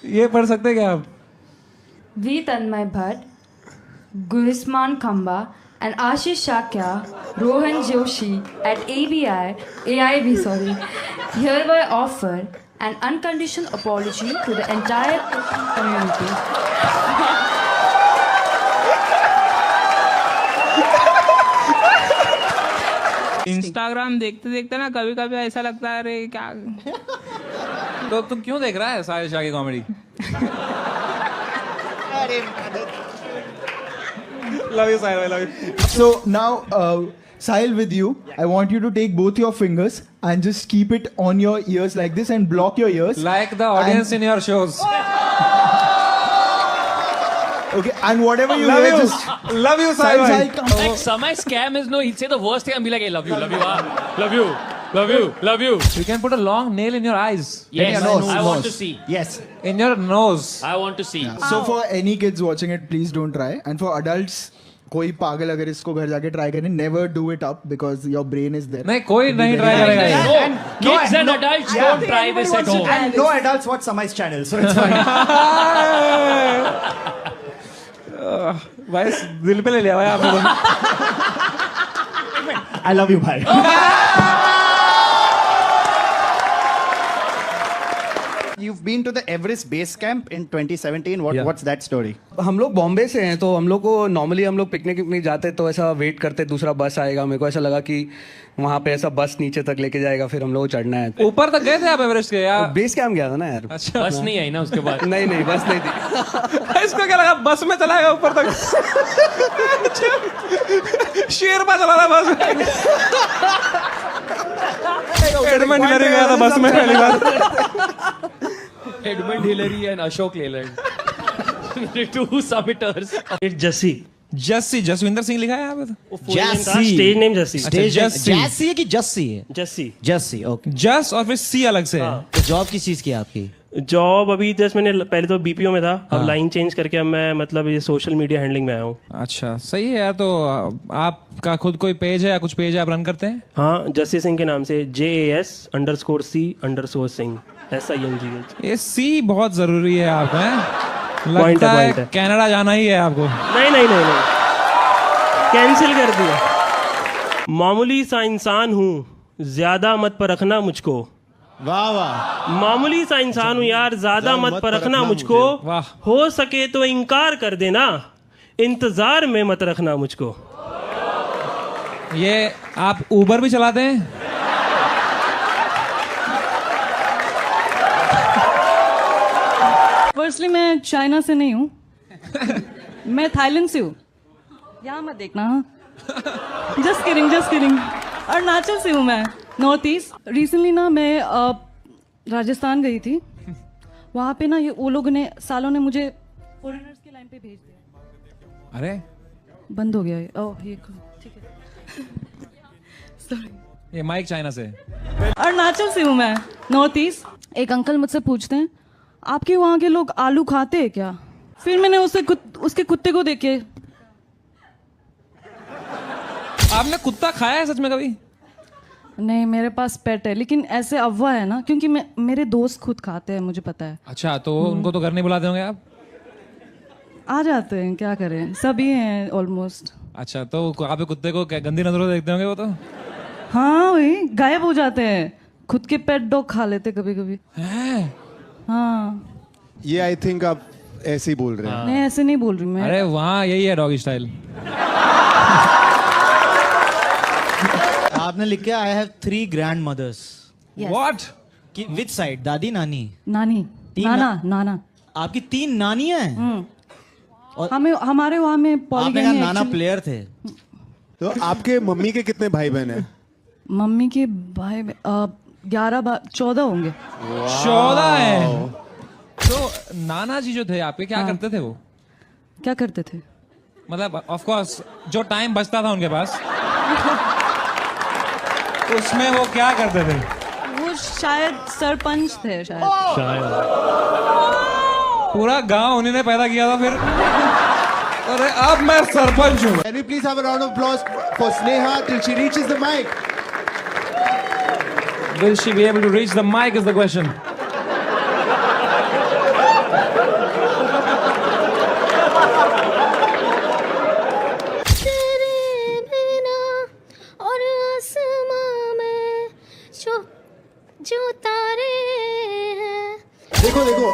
ये पढ़ सकते हैं क्या आप वी तन्मय भट्ट गुरिस्मान खंबा and Ashish Shakya, Rohan Joshi at AIB, hereby offer an unconditional apology to the entire community. Instagram देखते देखते ना कभी कभी ऐसा लगता है अरे क्या तो तुम क्यों देख रहा है साहिल शाह की comedy Love you, Sahil. I love you. So now, Sahil, with you, I want you to take both your fingers and just keep it on your ears like this and block your ears. Like the audience in your shows. Okay, and whatever you love hear, you. just Love you, Sahil. Sahil, come. Like Samay scam is no, he'd say the worst thing and be like, hey, love you, love you. You can put a long nail in your eyes. Yes, In your nose. I want to see. Yes. In your nose. I want to see. So for any kids watching it, please don't try. And for adults, कोई पागल अगर इसको घर जाके try करे, never do it up because your brain is there. नहीं कोई नहीं ट्राई करेगा ये. Kids and adults don't try this at home. And no adults watch Samay's channel, so it's fine. भाई दिल पे ले लिया भाई आपने. I love you, bhai. You you've been to the Everest base camp in 2017. What's that story? हम लोग बॉम्बे से हैं तो हम लोग को नॉर्मली हम लोग पिकनिक जाते तो ऐसा वेट करते दूसरा बस आएगा. मेरे को ऐसा लगा कि वहाँ पे ऐसा बस नीचे तक लेके जाएगा फिर हम लोग को चढ़ना है. ऊपर तक गए थे आप एवरेस्ट के या बेस कैंप गया था ना यार. अच्छा बस नहीं आई ना उसके बाद. नहीं बस नहीं थी. इसको क्या लगा बस में चला गया ऊपर तक. शेरपा चला रहा बस में. एडमंड हिलरी गया था बस में पहली बार. Edmund Hillary and Ashok Leyland, two submitters. Jassi Jaswinder Singh लिखा है यहाँ पे. Stage name Jassi. जस्सी है कि जस्सी है? जस्सी. ओके. जस और फिर सी अलग से. तो जॉब किस चीज की है आपकी? जॉब अभी जस्ट मैंने पहले तो बीपीओ में था. अब लाइन चेंज करके अब मैं मतलब ये सोशल मीडिया हैंडलिंग में आया हूँ. अच्छा सही है यार. तो आपका खुद कोई पेज है या कुछ पेज आप रन करते हैं? हाँ, जस्सी सिंह के नाम से. JAS_C_सिंह SINGH. ये सी बहुत जरूरी है आपको. लगता है कनाडा जाना ही है आपको. नहीं कैंसिल कर दिया. मामूली सा इंसान हूँ, ज्यादा मत परखना मुझको. वाह वाह. मामूली सा इंसान हूँ यार, ज्यादा मत परखना मुझको. हो सके तो इनकार कर देना, इंतजार में मत रखना मुझको. ये आप उबर भी चलाते हैं? फर्स्टली मैं चाइना से नहीं हूँ. मैं थाईलैंड से हूँ. यहाँ मत देखना. Just kidding. अरुणाचल से हूँ मैं, नॉर्थ ईस्ट. रिसेंटली ना मैं राजस्थान गई थी. वहाँ पे ना ये वो लोगों ने सालों ने मुझे फॉरेनर्स के लाइन पे भेज दिया. अरे बंद हो गया ये. ओह ये ठीक है. सॉरी. ये माइक चाइना से. अरुणाचल से हूँ मैं, नॉर्थ ईस्ट. एक अंकल मुझसे पूछते हैं आपके वहाँ के लोग आलू खाते हैं क्या? फिर मैंने उसके कुत्ते को देखे. आपने कुत्ता खाया है सच में कभी? नहीं, मेरे पास पेट है लेकिन ऐसे अफवाह है ना, क्योंकि मेरे दोस्त खुद खाते हैं, मुझे पता है. अच्छा तो उनको तो घर नहीं बुलाते होंगे आप? आ जाते हैं, क्या करें, सभी हैं ऑलमोस्ट. अच्छा तो आप कुत्ते को गंदी नजरों से देखते होंगे वो तो? हाँ वही गायब हो जाते हैं. खुद के पेट डॉग खा लेते कभी कभी. हाँ ये आई थिंक आप ऐसे ही बोल रहे हैं. नहीं ऐसे नहीं बोल रही मैं. अरे वहाँ यही है डॉगी स्टाइल. आपने लिखा I have 3 grandmothers. What? Which side? दादी नानी? नानी. नाना. आपकी 3 नानी हैं? और हमारे वहाँ में पॉलीगैमी. आपने कहा नाना प्लेयर थे. तो आपके मम्मी के कितने भाई बहन हैं? मम्मी के भाई 14 होंगे. 14 है. तो नाना जी जो थे आपके क्या करते थे वो? क्या करते थे? मतलब ऑफ कोर्स जो टाइम बचता था उनके पास उसमें वो क्या करते थे? वो शायद सरपंच थे शायद. पूरा गांव उन्हीं ने पैदा किया था फिर. अरे अब मैं सरपंच हूँ. Can we please have a round of applause for Sneha till she reaches the mic? Will she be able to reach the mic is the question. देखो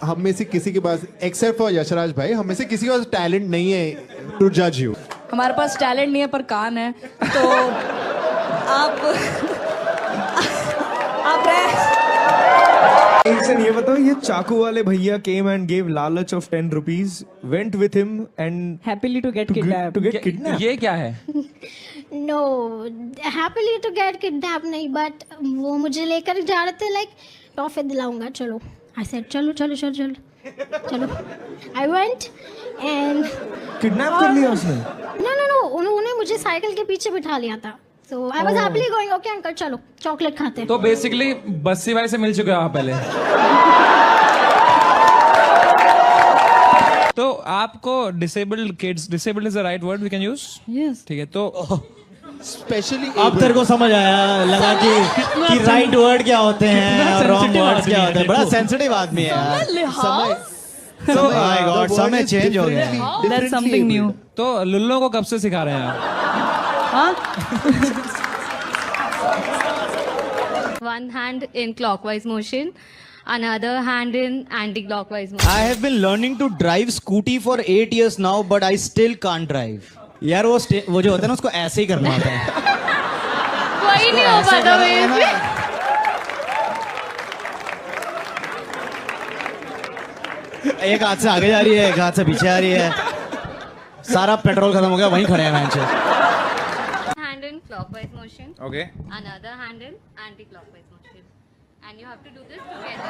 हम में से किसी के पास एक्सेप्ट फॉर यशराज भाई, हम में से किसी के पास टैलेंट नहीं है टू जज यू. हमारे पास टैलेंट नहीं है पर कान है. तो आप ये बताओ, ये चाकू वाले भैया came and gave लालच of 10 rupees, went with him and happily to get kidnapped. ये क्या है? No, happily to get kidnapped नहीं, but वो मुझे लेकर जा रहे थे like टॉफी दिलाऊंगा चलो. I said चलो. I went and किडनैप कर लिया उसने? No, उन्होंने मुझे साइकिल के पीछे बिठा लिया था. So I was happily going, okay uncle चलो चॉकलेट खाते हैं. तो बेसिकली बस्सी भाई से मिल चुके हो आप पहले. तो आपको disabled is the right word we can use? Yes. ठीक है तो स्पेशली अब तेरे को समझ आया, लगा कि राइट वर्ड क्या होते हैं और रॉन्ग वर्ड क्या होते हैं. बड़ा सेंसिटिव आदमी है यार. समय चेंज हो गया. That's something new. तो लुल्लो को कब से सिखा रहे हैं आप? One hand in clockwise motion. Another hand in anti-clockwise motion. I have been learning to drive scooty for 8 years now, but I still can't drive. यार वो जो होता है ना उसको ऐसे ही करना होता है. वही नहीं हो पाता मेरे से. एक हाथ से आगे जा रही है, एक हाथ से पीछे आ रही है. सारा पेट्रोल खत्म हो गया, वहीं खड़े हैं मैंने. Hand in clockwise motion. Okay. Another hand in anti-clockwise motion. And you have to do this together.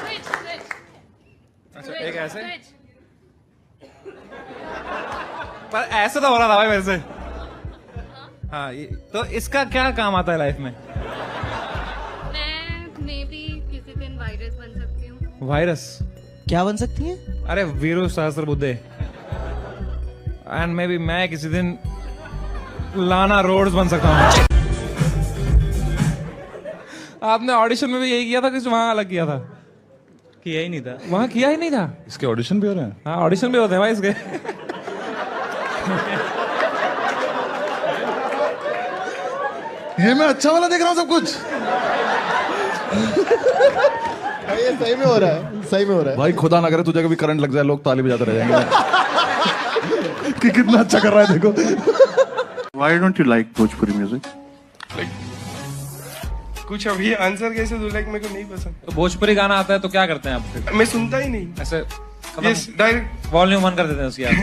Switch. अच्छा एक ऐसे. पर ऐसे तो हो रहा था भाई मेरे से. हाँ तो इसका क्या काम आता है लाइफ में? मैं मे बी किसी दिन वायरस बन सकती हूँ. वायरस क्या बन सकती है? अरे वीरू सहस्त्र बुद्धे. एंड मे बी मैं किसी दिन लाना रोड्स बन सकता हूँ. आपने ऑडिशन में भी यही किया था कि वहां अलग किया था? किया ही नहीं था. वहां किया ही नहीं था. इसके ऑडिशन भी हो रहे हैं? हाँ ऑडिशन भी होते हैं भाई इसके. ये मैं अच्छा वाला देख रहा हूँ सब कुछ. ये सही में हो रहा है, सही में हो रहा है. भाई खुदा ना करे तुझे कभी करंट लग जाए, लोग ताली बजाते रह जाएंगे. कि कितना अच्छा कर रहा है देखो. Why don't you like Bhojpuri music? कुछ अभी आंसर कैसे दूं, लाइक मेरे को नहीं पसंद. तो भोजपुरी गाना आता है तो क्या करते हैं आप फिर? मैं सुनता ही नहीं ऐसे डायरेक्ट वॉल्यूम ऑन कर देते हैं उसकी आप.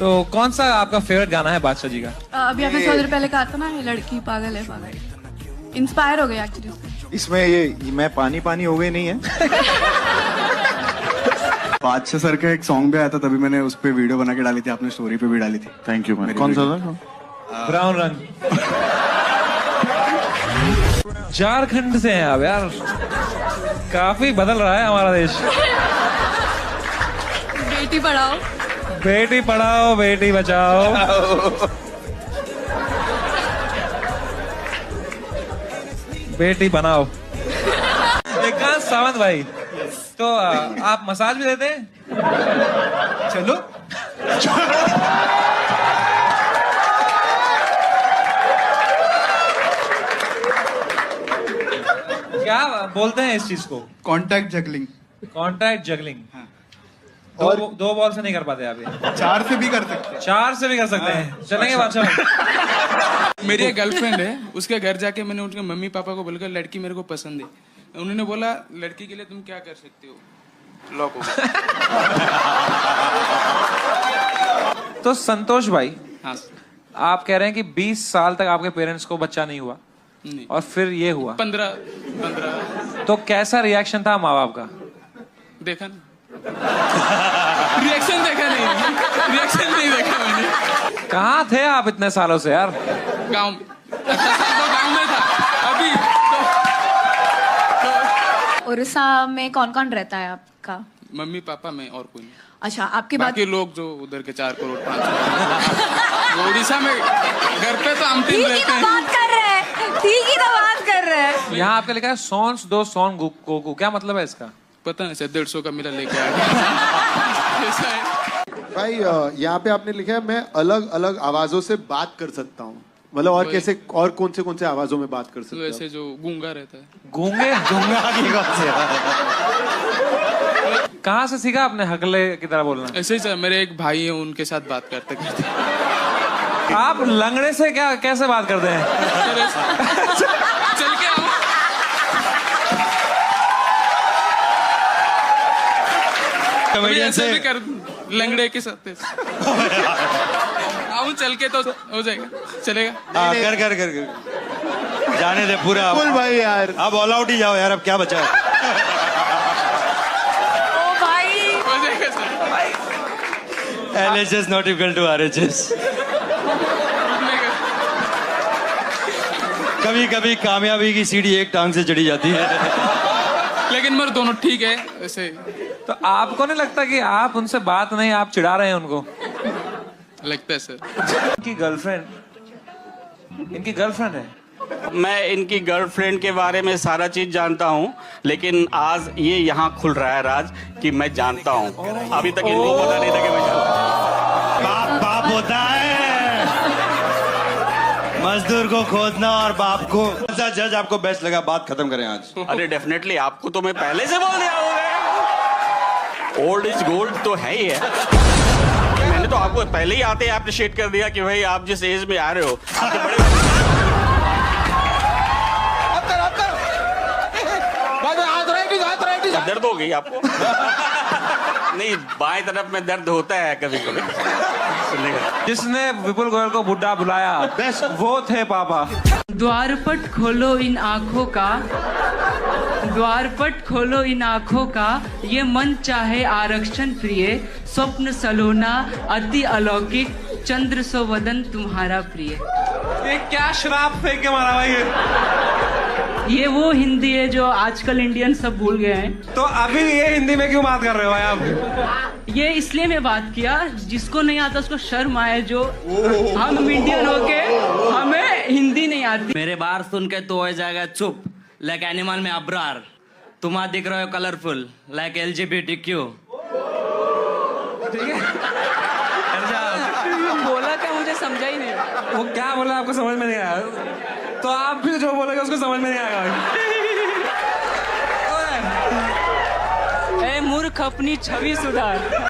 तो कौन सा आपका फेवरेट गाना है बादशाह जी का? अभी आपने थोड़ी देर पहले कहा था ना ये लड़की पागल है पागल. इंस्पायर हो गई एक्चुअली. इसमें ये मैं पानी पानी हो गई नहीं है. बादशाह सर का एक सॉन्ग भी आया था, तभी मैंने उस पे वीडियो बना के डाली थी, आपने स्टोरी पे भी डाली थी. Thank you ma'am. कौन सा था? ब्राउन रंग. झारखंड से हैं आप यार. काफी बदल रहा है हमारा देश. बेटी पढ़ाओ बेटी पढ़ाओ बेटी बचाओ. बेटी बनाओ. विकास सावंत भाई, तो आप मसाज भी देते हैं? चलो. क्या बोलते हैं इस चीज को? Contact juggling. Contact juggling. दो बॉल से नहीं कर पाते आप ये? 4 से भी कर सकते हैं. 4 से भी कर सकते हैं. चलेंगे बादशाह. मेरी एक गर्लफ्रेंड है, उसके घर जाके मैंने उनके मम्मी पापा को बोलकर लड़की मेरे को पसंद है. उन्होंने बोला लड़की के लिए तुम क्या कर सकते हो? लॉक हो. तो संतोष भाई, हाँ आप कह रहे हैं कि 20 साल तक आपके पेरेंट्स को बच्चा नहीं हुआ नहीं. और फिर ये हुआ 15. तो कैसा रिएक्शन था माँ बाप का? देखा ना. रिएक्शन देखा नहीं. रिएक्शन नहीं देखा मैंने. कहाँ थे आप इतने सालों से यार? गाँव में. गाँव में था अभी. उड़ीसा में कौन कौन रहता है आपका? मम्मी पापा मैं और कोई नहीं. अच्छा आपकी बात. बाकी लोग जो उधर के 4 करोड़ 5 करोड़. उड़ीसा में घर पे तो हम 3 रहते हैं. बात कर रहे हैं. ठीक ही तो बात कर रहे हैं. यहाँ आपका लिखा है सॉन्ग्स दो सॉन्ग को, क्या मतलब है इसका? पता नहीं सर, 150 का मिला लेके आया. भाई यहाँ पे आपने लिखा है मैं अलग अलग आवाजों से बात कर सकता हूँ. मतलब और कैसे और कौन से आवाजों में बात कर सकते तो हो? ऐसे जो गूंगा रहता है. गूंगे? कहाँ से सीखा आपने हकले की तरह बोलना? ऐसे ही सर, मेरे एक भाई है, उनके साथ बात करते करते. आप लंगड़े से क्या कैसे बात करते हैं? चल के आओ. कॉमेडियन से भी कर लंगड़े के साथ आऊं चल के तो हो जाएगा. चलेगा. कर जाने दे पूरा. बोल भाई यार, अब ऑल आउट ही जाओ यार, अब क्या बचा है? ओ भाई. हो जाएगा sir. LHS not equal to RHS. कभी कभी कामयाबी की सीढ़ी एक टांग से चढ़ी जाती है. लेकिन मेरे दोनों ठीक है ऐसे. तो आपको नहीं लगता कि आप उनसे बात नहीं, आप चिढ़ा रहे हैं उनको? लगता है सर. इनकी गर्लफ्रेंड है. मैं इनकी गर्लफ्रेंड के बारे में सारा चीज जानता हूँ, लेकिन आज ये यहाँ खुल रहा है राज कि मैं जानता हूँ. अभी तक इनको पता नहीं था कि मैं जानता हूँ. बाप होता है. मजदूर को खोदना और बाप को। जज आपको बेस्ट लगा, बात खत्म करें आज। अरे डेफिनेटली, आपको तो मैं पहले से बोल दिया हूँ, ओल्ड इज गोल्ड तो है ही है। मैंने तो आपको पहले ही आते अप्रिशिएट कर दिया कि भाई आप जिस एज में आ रहे हो, आपके बड़े दर्द हो गई आपको? नहीं, बाएं तरफ में दर्द होता है कभी कभी। जिसने विपुल गोयल को बुड्ढा बुलाया वो थे पापा। द्वारपट खोलो इन आंखों का, द्वारपट खोलो इन आंखों का, ये मन चाहे आरक्षण प्रिय, स्वप्न सलोना अति अलौकिक, चंद्र सो वदन तुम्हारा प्रिय। ये क्या शराब फेंक के मारा भाई? ये वो हिंदी है जो आजकल इंडियन सब भूल गए हैं। तो अभी ये हिंदी में क्यों बात कर रहे हो भाई आप? ये इसलिए मैं बात किया, जिसको नहीं आता उसको शर्म आए, जो हम इंडियन होके हमें हिंदी नहीं आती। मेरे बार सुन के तो हो जाएगा चुप, लाइक एनिमल में अब्रार। तुम आज दिख रहे हो कलरफुल, लाइक LGBTQ। ठीक है, बोला क्या मुझे समझा ही नहीं। वो क्या बोला आपको समझ में नहीं आया? तो आप भी जो बोलेंगे उसको समझ में नहीं आएगा। ए मूर्ख, अपनी छवि सुधार।